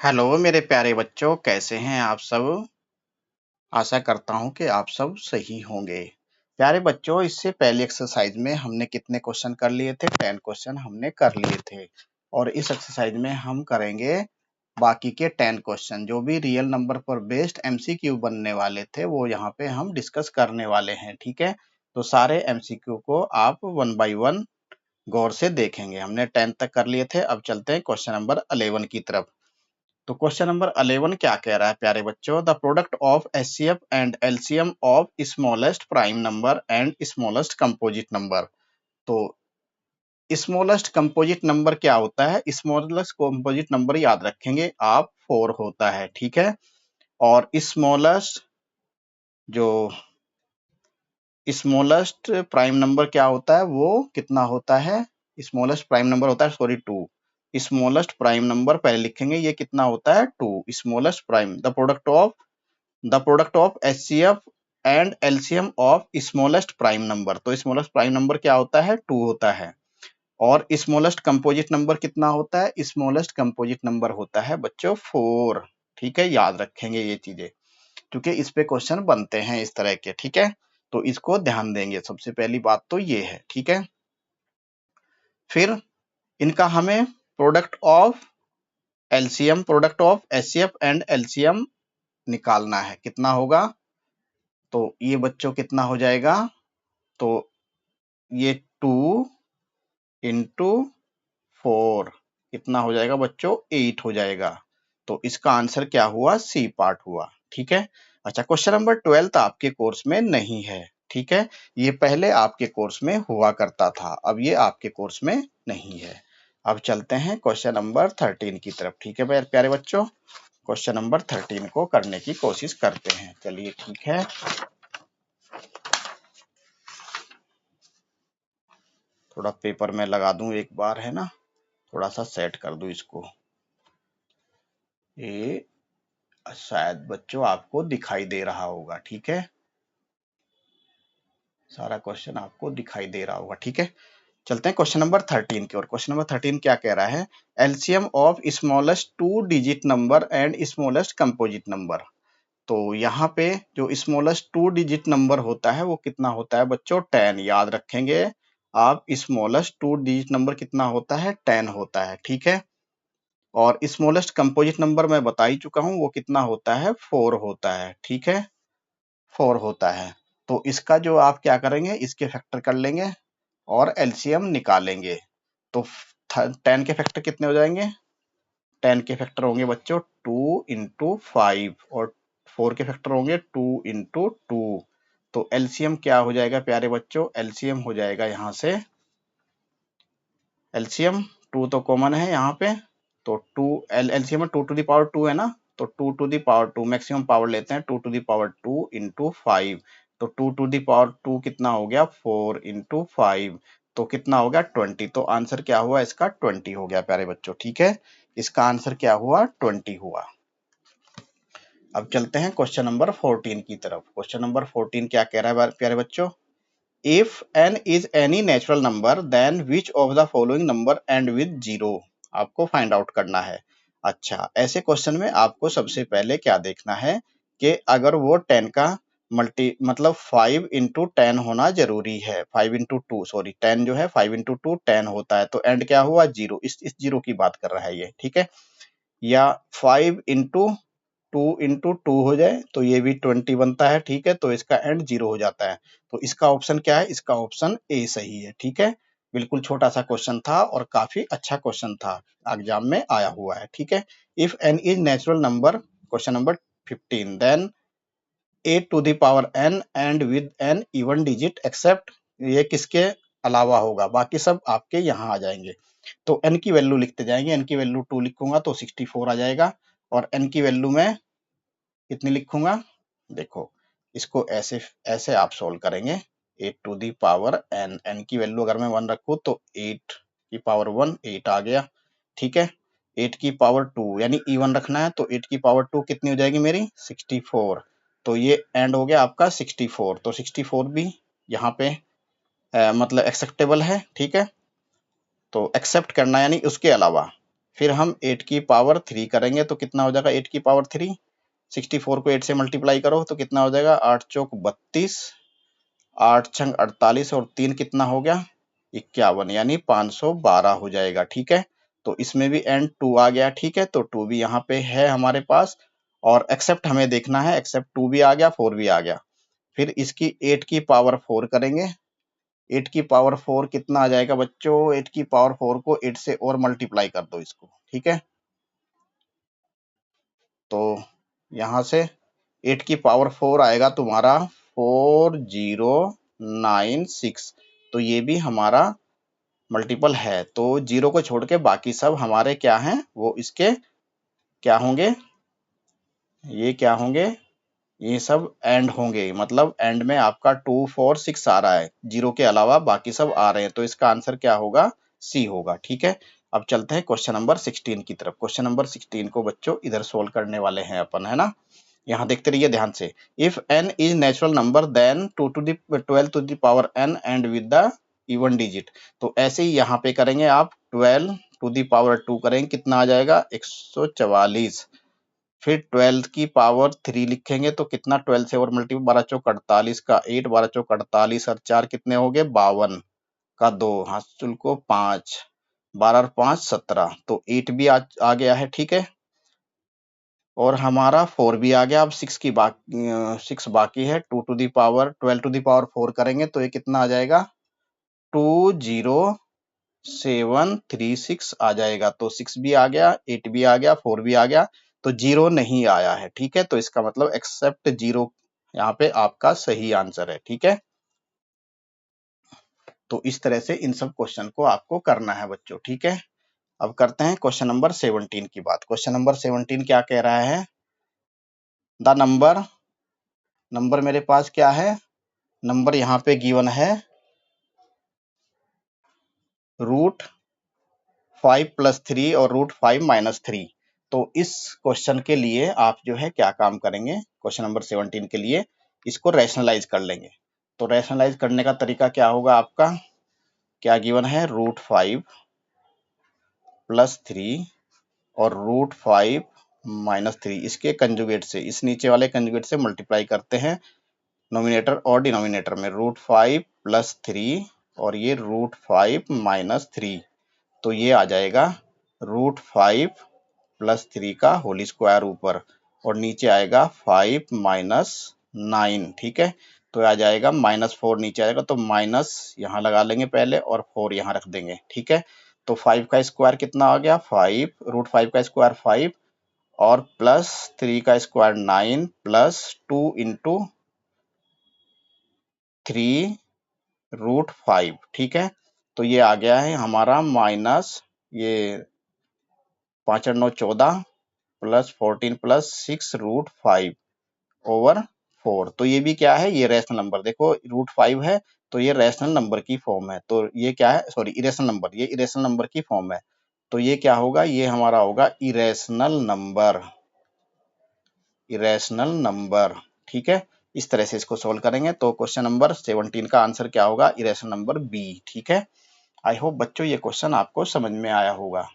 Hello मेरे प्यारे बच्चों, कैसे हैं आप सब? आशा करता हूं कि आप सब सही होंगे। प्यारे बच्चों, इससे पहले एक्सरसाइज में हमने कितने क्वेश्चन कर लिए थे? 10 क्वेश्चन हमने कर लिए थे। और इस एक्सरसाइज में हम करेंगे बाकी के 10 क्वेश्चन। जो भी रियल नंबर पर बेस्ड एमसीक्यू बनने वाले थे वो यहाँ पे हम डिस्कस करने वाले हैं। ठीक है, तो सारे एमसीक्यू को आप 1 बाय 1 गौर से देखेंगे। हमने 10 तक कर लिए थे, अब चलते हैं क्वेश्चन नंबर 11 की तरफ। तो क्वेश्चन नंबर 11 क्या कह रहा है प्यारे बच्चों? The product of HCF and LCM of smallest prime number and smallest composite number. तो स्मॉलेस्ट कंपोजिट नंबर क्या होता है? स्मॉलेस्ट कंपोजिट नंबर याद रखेंगे आप, 4 होता है। ठीक है, और स्मॉलेस्ट जो स्मॉलेस्ट प्राइम नंबर क्या होता है, वो कितना होता है? स्मॉलेस्ट प्राइम नंबर होता है, सॉरी, 2। स्मॉलेस्ट प्राइम नंबर पहले लिखेंगे, ये कितना होता है? 2 smallest prime. The product of HCF and LCM of smallest prime number. तो स्मॉलेस्ट प्राइम नंबर क्या होता है? 2 होता है। और स्मॉलेस्ट कंपोजिट नंबर कितना होता है? स्मॉलेस्ट कंपोजिट नंबर होता है बच्चों 4। ठीक है, याद रखेंगे ये चीजें, क्योंकि इस पे क्वेश्चन बनते हैं इस तरह के। ठीक है, तो इसको ध्यान देंगे, सबसे पहली बात तो ये है। ठीक है, फिर इनका हमें product of HCF and LCM निकालना है। कितना होगा? तो ये बच्चों कितना हो जाएगा? तो ये 2 इंटू 4 कितना हो जाएगा बच्चों? 8 हो जाएगा। तो इसका आंसर क्या हुआ? सी पार्ट हुआ। ठीक है, अच्छा, क्वेश्चन नंबर 12 आपके कोर्स में नहीं है। ठीक है, ये पहले आपके कोर्स में हुआ करता था, अब ये आपके कोर्स में नहीं है। अब चलते हैं क्वेश्चन नंबर 13 की तरफ। ठीक है प्यारे बच्चों, क्वेश्चन नंबर 13 को करने की कोशिश करते हैं। चलिए ठीक है, थोड़ा पेपर में लगा दूं एक बार, है ना, थोड़ा सा सेट कर दूं इसको। ये शायद बच्चों आपको दिखाई दे रहा होगा। ठीक है, सारा क्वेश्चन आपको दिखाई दे रहा होगा। ठीक है, चलते हैं क्वेश्चन नंबर 13 की ओर। क्वेश्चन नंबर 13 क्या कह रहा है? LCM of smallest 2 digit number and smallest composite number. तो यहाँ पे जो स्मॉलेस्ट 2 डिजिट नंबर होता है वो कितना होता है बच्चों? 10। याद रखेंगे आप, स्मॉलेस्ट 2 डिजिट नंबर कितना होता है? 10 होता है। ठीक है, और स्मॉलेस्ट कंपोजिट नंबर मैं बता ही चुका हूं, वो कितना होता है? 4 होता है। ठीक है, 4 होता है। तो इसका जो आप क्या करेंगे, इसके फैक्टर कर लेंगे और एलसीएम निकालेंगे। तो 10 के फैक्टर कितने हो जाएंगे? 10 के फैक्टर होंगे बच्चों 2 इंटू 5, और 4 के फैक्टर होंगे 2 इंटू 2। तो एलसीएम क्या हो जाएगा प्यारे बच्चों? एलसीएम हो जाएगा यहाँ से, एलसीएम 2 तो कॉमन है यहाँ पे, तो 2 एलसीएम में 2 टू द पावर 2 है ना, तो 2 to the power 2 maximum power लेते हैं, 2 टू द पावर 2 इंटू 5। तो 2 टू द पावर 2 कितना हो गया? 4 इंटू 5, तो कितना हो गया? 20। तो आंसर क्या हुआ इसका? 20 हो गया प्यारे बच्चों। ठीक है, इसका आंसर क्या हुआ? 20 हुआ। अब चलते हैं क्वेश्चन नंबर 14 की तरफ। क्वेश्चन नंबर 14 क्या कह रहा है प्यारे बच्चों? If n is any natural number, then which of the following number end with 0? आपको फाइंड आउट करना है। अच्छा, ऐसे क्वेश्चन में आपको सबसे पहले क्या देखना है कि अगर वो 10 का मतलब 5 इंटू 10 होना जरूरी है। 5 इंटू 2, सॉरी, 10 जो है 5 इंटू 2 10 होता है, तो एंड क्या हुआ? 0। इस 0 की बात कर रहा है ये। ठीक है, या 5 इंटू 2 हो जाए तो ये भी 20 बनता है। ठीक है, तो इसका एंड 0 हो जाता है। तो इसका ऑप्शन क्या है? इसका ऑप्शन ए सही है। ठीक है, बिल्कुल छोटा सा क्वेश्चन था और काफी अच्छा क्वेश्चन था, एग्जाम में आया हुआ है। ठीक है, if n is natural number, question number 15, then a to the power n end with n even digit except, ये किसके अलावा होगा? बाकी सब आपके यहाँ आ जाएंगे। तो एन की वैल्यू लिखते जाएंगे, एन की वैल्यू 2 लिखूंगा तो 64 आ जाएगा, और एन की वैल्यू में कितनी लिखूंगा? देखो, इसको ऐसे ऐसे आप सोल्व करेंगे। 8 to the power n, n की वैल्यू अगर मैं 1 रखूं तो 8 की पावर 1 8 आ गया। ठीक है, 8 की पावर 2 यानी इवन रखना है, तो 8 की पावर 2 कितनी हो जाएगी मेरी? 64। तो ये एंड हो गया आपका 64। तो 64 भी यहाँ पे मतलब एक्सेप्टेबल है। ठीक है, तो एक्सेप्ट करना यानी उसके अलावा, फिर हम 8 की पावर 3 करेंगे तो कितना हो जाएगा 8 की पावर 3, 64 को 8 से मल्टीप्लाई करो तो कितना हो जाएगा 8 चौक 32, 8 छंग 48 और 3 कितना हो गया 51, यानी 512 हो जाएगा। ठीक है, तो इसमें भी एंड 2 आ गया। ठीक है, तो 2 भी यहाँ पे है हमारे पास, और एक्सेप्ट हमें देखना है, एक्सेप्ट 2 भी आ गया, 4 भी आ गया। फिर इसकी 8 की पावर 4 करेंगे, 8 की पावर 4 कितना आ जाएगा बच्चों, 8 की पावर 4 को 8 से और मल्टीप्लाई कर दो इसको। ठीक है, तो यहाँ से 8 की पावर 4 आएगा तुम्हारा 4096, तो ये भी हमारा मल्टीपल है। तो 0 को छोड़ के बाकी सब हमारे क्या हैं, वो इसके क्या होंगे, ये क्या होंगे, ये सब एंड होंगे। मतलब एंड में आपका 2 4 6 आ रहा है, 0 के अलावा बाकी सब आ रहे हैं, तो इसका आंसर क्या होगा, सी होगा। ठीक है, अब चलते हैं क्वेश्चन नंबर 16 की तरफ। क्वेश्चन नंबर 16 को बच्चों इधर सोल्व करने वाले हैं अपन, है ना। यहाँ देखते रहिए ध्यान से। If n is natural number then 2 to the 12 to the power n end with the even digit. तो ऐसे ही यहाँ पे करेंगे आप, 12 टू द पावर 2 करेंगे, कितना आ जाएगा 144। फिर 12 की पावर 3 लिखेंगे तो कितना, 12 से और मल्टीपल, 12 चौक 48 का 8, 12 चौक 48 और 4 कितने हो गए 52 का 2, हाथ को 5, 12 और 5 17, तो 8 भी आ गया है। ठीक है, और हमारा 4 भी आ गया। अब 6 बाकी है, 2 to the power 12 to the power 4 करेंगे तो ये कितना आ जाएगा 20736 आ जाएगा। तो 6 भी आ गया, 8 भी आ गया, 4 भी आ गया, तो 0 नहीं आया है। ठीक है, तो इसका मतलब एक्सेप्ट 0 यहाँ पे आपका सही आंसर है। ठीक है, तो इस तरह से इन सब क्वेश्चन को आपको करना है बच्चों। ठीक है, अब करते हैं क्वेश्चन नंबर 17 की बात। क्वेश्चन नंबर 17 क्या कह रहा है, द नंबर मेरे पास क्या है, नंबर यहाँ पे गिवन है √5 + 3 और √5 - 3। तो इस क्वेश्चन के लिए आप जो है क्या काम करेंगे, क्वेश्चन नंबर 17 के लिए इसको रैशनलाइज कर लेंगे। तो रैशनलाइज करने का तरीका क्या होगा आपका, क्या गिवन है √5 + 3 और √5 - 3, इसके कंजुगेट से, इस नीचे वाले कंजुगेट से मल्टीप्लाई करते हैं नोमिनेटर और डिनोमिनेटर में, √5 + 3 और ये √5 - 3, तो ये आ जाएगा √5 + 3 का होल स्क्वायर ऊपर, और नीचे आएगा 5 - 9। ठीक है, तो आ जाएगा -4 नीचे आएगा, तो माइनस यहाँ लगा लेंगे पहले और 4 यहाँ रख देंगे। ठीक है, तो 5 का स्क्वायर कितना आ गया 5, √5 का स्क्वायर 5 और +3 का स्क्वायर 9 +2 इंटू 3√5। ठीक है, तो ये आ गया है हमारा माइनस, ये 5 और 9 14 +14 +6 √5/4। तो ये भी क्या है, ये रैशनल नंबर, देखो √5 है तो ये रैशनल नंबर की फॉर्म है, तो ये क्या है, सॉरी इरेशनल नंबर, ये इरेशनल नंबर की फॉर्म है, तो ये क्या होगा, ये हमारा होगा इरेशनल नंबर, इरेशनल नंबर। ठीक है, इस तरह से इसको सोल्व करेंगे तो क्वेश्चन नंबर 17 का आंसर क्या होगा, इरेशनल नंबर बी। ठीक है, आई होप बच्चों ये क्वेश्चन आपको समझ में आया होगा।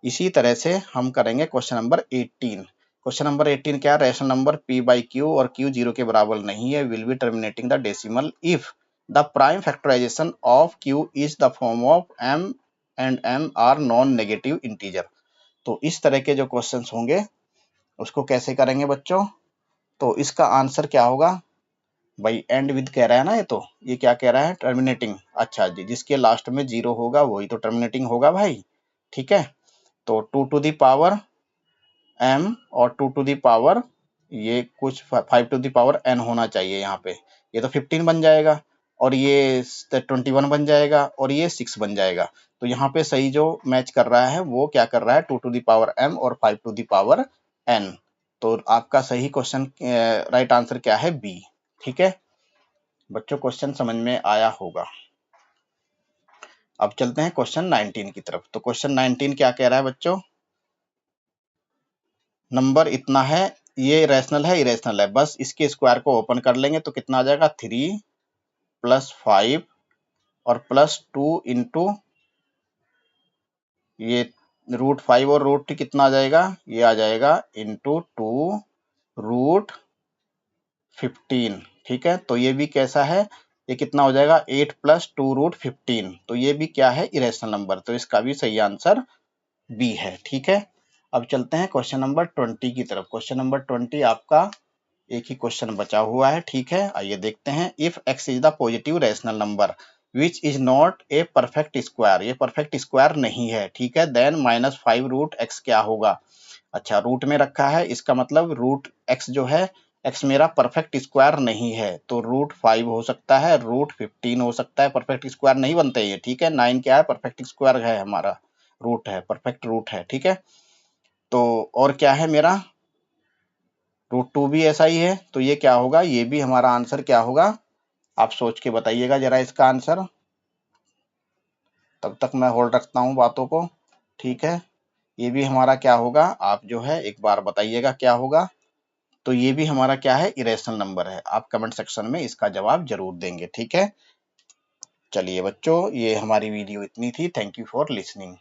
इसी तरह से हम करेंगे क्वेश्चन नंबर 18। क्वेश्चन नंबर 18 क्या है, रैशनल नंबर p/q और q 0 के बराबर नहीं है will be terminating the decimal if the prime factorisation of q is the form of m and m are non negative integer. तो इस तरह के जो क्वेश्चंस होंगे उसको कैसे करेंगे बच्चों, तो इसका आंसर क्या होगा भाई, एंड विद कह रहा है ना, ये क्या कह रहा है, टर्मिनेटिंग। अच्छा जी, जिसके लास्ट में 0 होगा वही तो टर्मिनेटिंग होगा भाई। ठीक है, तो 2 टू दी पावर m और 2 टू दी पावर ये कुछ 5 टू दी पावर n होना चाहिए यहाँ पे, ये तो 15 बन जाएगा, और ये 21 बन जाएगा, और ये 6 बन जाएगा। तो यहाँ पे सही जो मैच कर रहा है वो क्या कर रहा है, 2 टू दी पावर m और 5 टू दी पावर n। तो आपका सही क्वेश्चन राइट आंसर क्या है, बी। ठीक है बच्चों, क्वेश्चन समझ में आया होगा। अब चलते हैं क्वेश्चन 19 की तरफ। तो क्वेश्चन 19 क्या कह रहा है बच्चों, नंबर इतना है, ये रैशनल है इरेशनल है, बस इसके स्क्वायर को ओपन कर लेंगे तो कितना आ जाएगा 3 + 5 और +2 इंटू ये √5 और √3 कितना आ जाएगा, ये आ जाएगा इंटू 2√15। ठीक है, तो ये भी कैसा है, ये कितना हो जाएगा 8 + 2√15। तो ये भी क्या है, इरेशनल नंबर। तो इसका भी सही आंसर बी है। ठीक है, अब चलते हैं क्वेश्चन नंबर 20 की तरफ। क्वेश्चन नंबर 20 आपका एक ही क्वेश्चन बचा हुआ है। ठीक है, आइए देखते हैं। If x is the positive rational number which is not a perfect square, ये परफेक्ट स्क्वायर नहीं है। ठीक है, देन -5√x क्या होगा। अच्छा, रूट में रखा है, इसका मतलब √x जो है, x मेरा परफेक्ट स्क्वायर नहीं है, तो √5 हो सकता है, √15 हो सकता है। परफेक्ट स्क्वायर नहीं बनते ये। ठीक है, 9 क्या है, परफेक्ट स्क्वायर है हमारा, रूट है, परफेक्ट रूट है। ठीक है, तो और क्या है मेरा, √2 भी ऐसा ही है। तो ये क्या होगा, ये भी हमारा आंसर क्या होगा, आप सोच के बताइएगा जरा इसका आंसर। तब तक मैं होल्ड रखता हूँ बातों को। ठीक है, ये भी हमारा क्या होगा, आप जो है एक बार बताइएगा क्या होगा। तो ये भी हमारा क्या है, इरेशनल नंबर है। आप कमेंट सेक्शन में इसका जवाब जरूर देंगे। ठीक है, चलिए बच्चों, ये हमारी वीडियो इतनी थी। Thank you for listening.